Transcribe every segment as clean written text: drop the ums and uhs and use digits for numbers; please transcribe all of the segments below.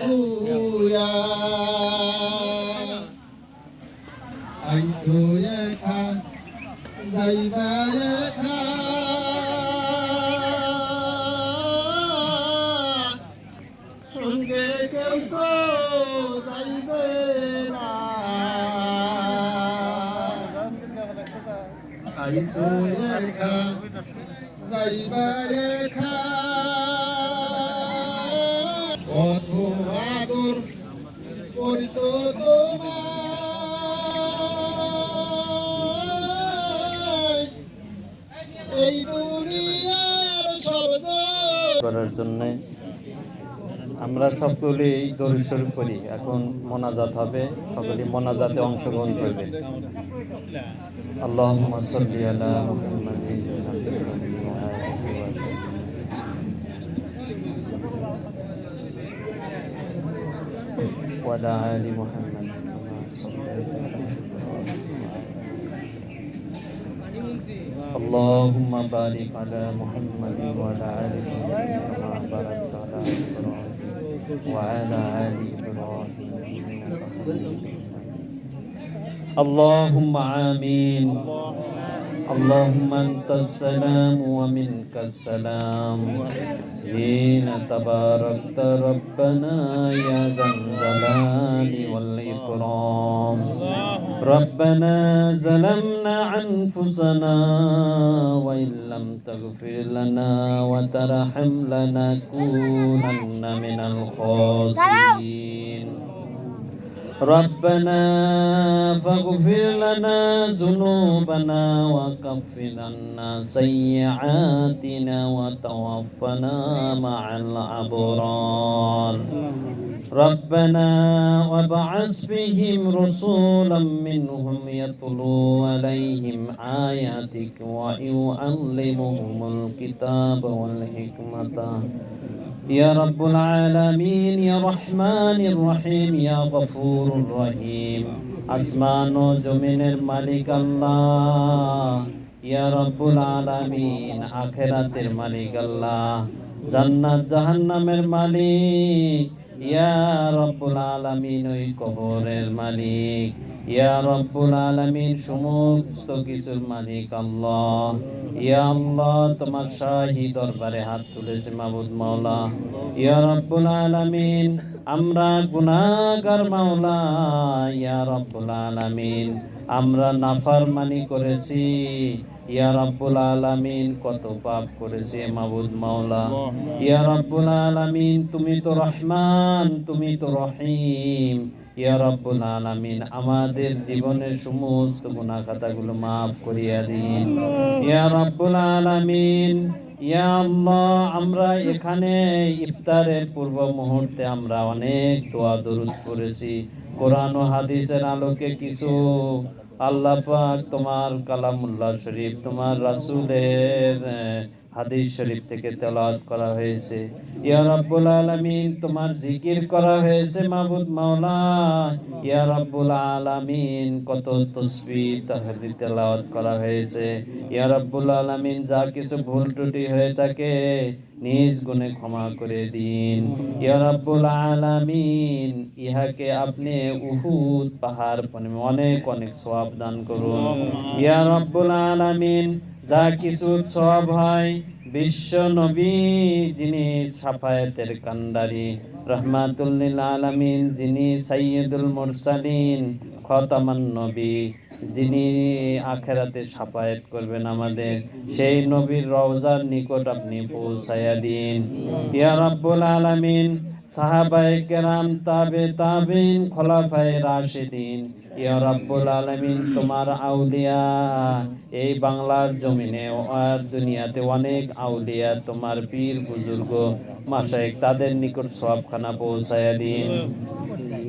খুয়া আইসো একা যাইবা একা সঙ্গে কেউ তো যাইবে না আইসো একা যাইবা একা কত আদর করিত তোমায় এই দুনিয়ার শব্দ করার জন্য আমরা সকলেই দরুদ শরীফ পড়ি। এখন মোনাজাত হবে, সকলেই মোনাজাতে অংশগ্রহণ করবে। আল্লাহুম্মা সাল্লি আলা মুহাম্মাদিন ওয়া আলা আলি মুহাম্মাদ কামা সাল্লাইতা اللهم بارك على محمد وعلى آل محمد كما باركت على إبراهيم وعلى آل إبراهيم إنك حميد مجيد اللهم آمين اللهم أنت السلام ومنك السلام حين تباركت ربنا يا ذا الجلال والإكرام ربنا ظلمنا أنفسنا وإن لم تغفر لنا وترحم لنكونن من الخاسرين ربنا فاغفر لنا ذنوبنا وكفر عنا سيئاتنا وتوفنا مع الأبرار ربنا وابعث فيهم رسولا منهم يتلو عليهم آياتك ويعلمهم الكتاب والحكمة يا رب العالمين يا رحمن الرحيم يا غفور الرحيم আসমান ও জমিনের মালিক আল্লাহ ইয়া রব্বুল আলামিন আখিরাতের মালিক আল্লাহ জান্নাত জাহান্নামের মালিক ইয়া রব্বুল আলামিন ওই কবরের মালিক ইয়া রব্বুল আলামিন সমস্ত কিছুর মালিক আল্লাহ ইয়া আল্লাহ তোমার শাহী দরবারে হাত তুলেছি মাবুদ মাওলা ইয়া রব্বুল আলামিন আমরা গুনাহগার মাওলা ইয়া রব্বুল আলামিন আমরা নাফরমানি করেছি ইয়া রব্বুল আলামিন কত পাপ করেছি মাবুদ মাওলা ইয়া রব্বুল আলামিন তুমি তো রহমান তুমি তো রহিম ইয়া রব্বুল আলামিন আমাদের জীবনের সমস্ত গুনাহ খাতাগুলো maaf করিয়া দিন ইয়া রব্বুল আলামিন ইয়া আল্লাহ আমরা এখানে ইফতারের পূর্ব মুহূর্তে আমরা অনেক দোয়া দরুদ করেছি কোরআন ও হাদিসের আলোকে কিছু আল্লাহ পাক তোমার কালামুল্লাহ শরীফ তোমার রাসূলের হাদিস শরীফ থেকে তেলাওয়াত করা হয়েছে ইয়া রাব্বুল আলামিন তোমার জিকির করা হয়েছে মাবুদ মাওলা ইয়া রাব্বুল আলামিন কত তাসবিহ তাহলিল তেলাওয়াত করা হয়েছে ইয়া রাব্বুল আলামিন যা কিছু ভুল ত্রুটি হয়ে থাকে নিজ গুণে ক্ষমা করে দিন ইয়া রাব্বুল আলামিন ইহাকে আপনি উহুদ পাহাড় পরিমাণ অনেক অনেক সওয়াব দান করুন ইয়া রাব্বুল আলামিন যা কিছু সওয়াব হয় বিশ্ব নবী যিনি সাফায়াতের কান্ডারি রহমাতুল লিল আলামিন যিনি সাইয়্যিদুল মুরসালিন খতামান নবী যিনি আখিরাতে সাফায়াত করবেন আমাদের সেই নবীর রওজার নিকট আপনি পৌঁছায়া দিন ইয়া রাব্বুল আলামিন সাহাবায়ে কেরাম তাবিন খোলাফায়ে রাশিদিন ইয়া রাব্বুল আলামিন তোমার আউলিয়া এই বাংলার জমিনে আর দুনিয়াতে অনেক আউলিয়া তোমার পীর বুজুর্গ মাশায়েখ তাদের নিকট সওয়াবখানা পৌঁছায়া দিন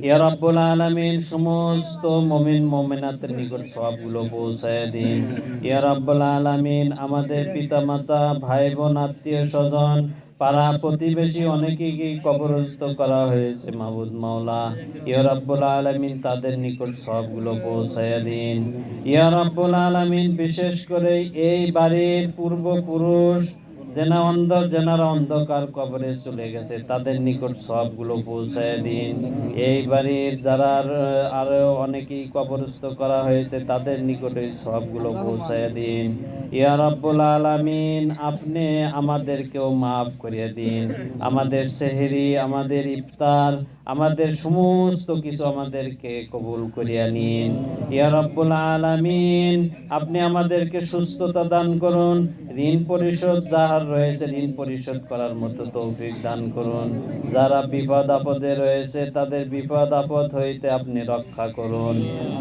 ইয়া রাব্বুল আলামিন সমস্ত মুমিন মুমিনাতের নিকট সওয়াবগুলো পৌঁছায়া দিন ইয়া রাব্বুল আলামিন আমাদের পিতামাতা ভাই বোন আত্মীয় স্বজন পাড়া প্রতিবেশী অনেকেই কবরস্থ করা হয়েছে মাবুদ মাওলা ইয়া রাব্বুল আলামিন তাদের নিকট সবগুলো পৌঁছায়া দিন ইয়া রাব্বুল আলামিন বিশেষ করে এই বাড়ির পূর্বপুরুষ যেনারা অন্ধকার কবরে চলে গেছে তাদের নিকট সবগুলো পৌঁছায় দিন। এই বাড়ির যারা আরো অনেকেই কবরস্থ করা হয়েছে তাদের নিকটে সবগুলো পৌঁছায় দিন। ইয়া রাব্বুল আলামিন, আপনি আমাদেরকেও মাফ করিয়ে দিন। আমাদের সেহরি, আমাদের ইফতার, আমাদের সমস্ত কিছু আমাদেরকে কবুল করিয়া নিন। ইয়া রাব্বুল আলামিন, আপনি আমাদেরকে সুস্থতা দান করুন। ঋণ পরিশোধ যাহার রয়েছে ঋণ পরিশোধ করার মতো তৌফিক দান করুন। যারা বিপদ আপদে রয়েছে তাদের বিপদ আপদ হইতে আপনি রক্ষা করুন।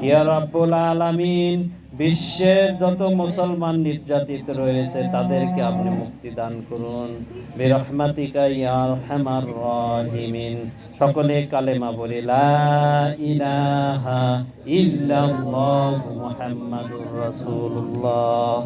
ইয়া রাব্বুল আলামিন, বিশ্বের যত মুসলমান নির্যাতিত রয়েছে তাদেরকে আপনি মুক্তি দান করুন। বিরহমাতিকা ইয়া আরহামার রাহিমিন। সকলে কালেমা বলি, লা ইলাহা ইল্লাল্লাহু মুহাম্মাদুর রাসূলুল্লাহ।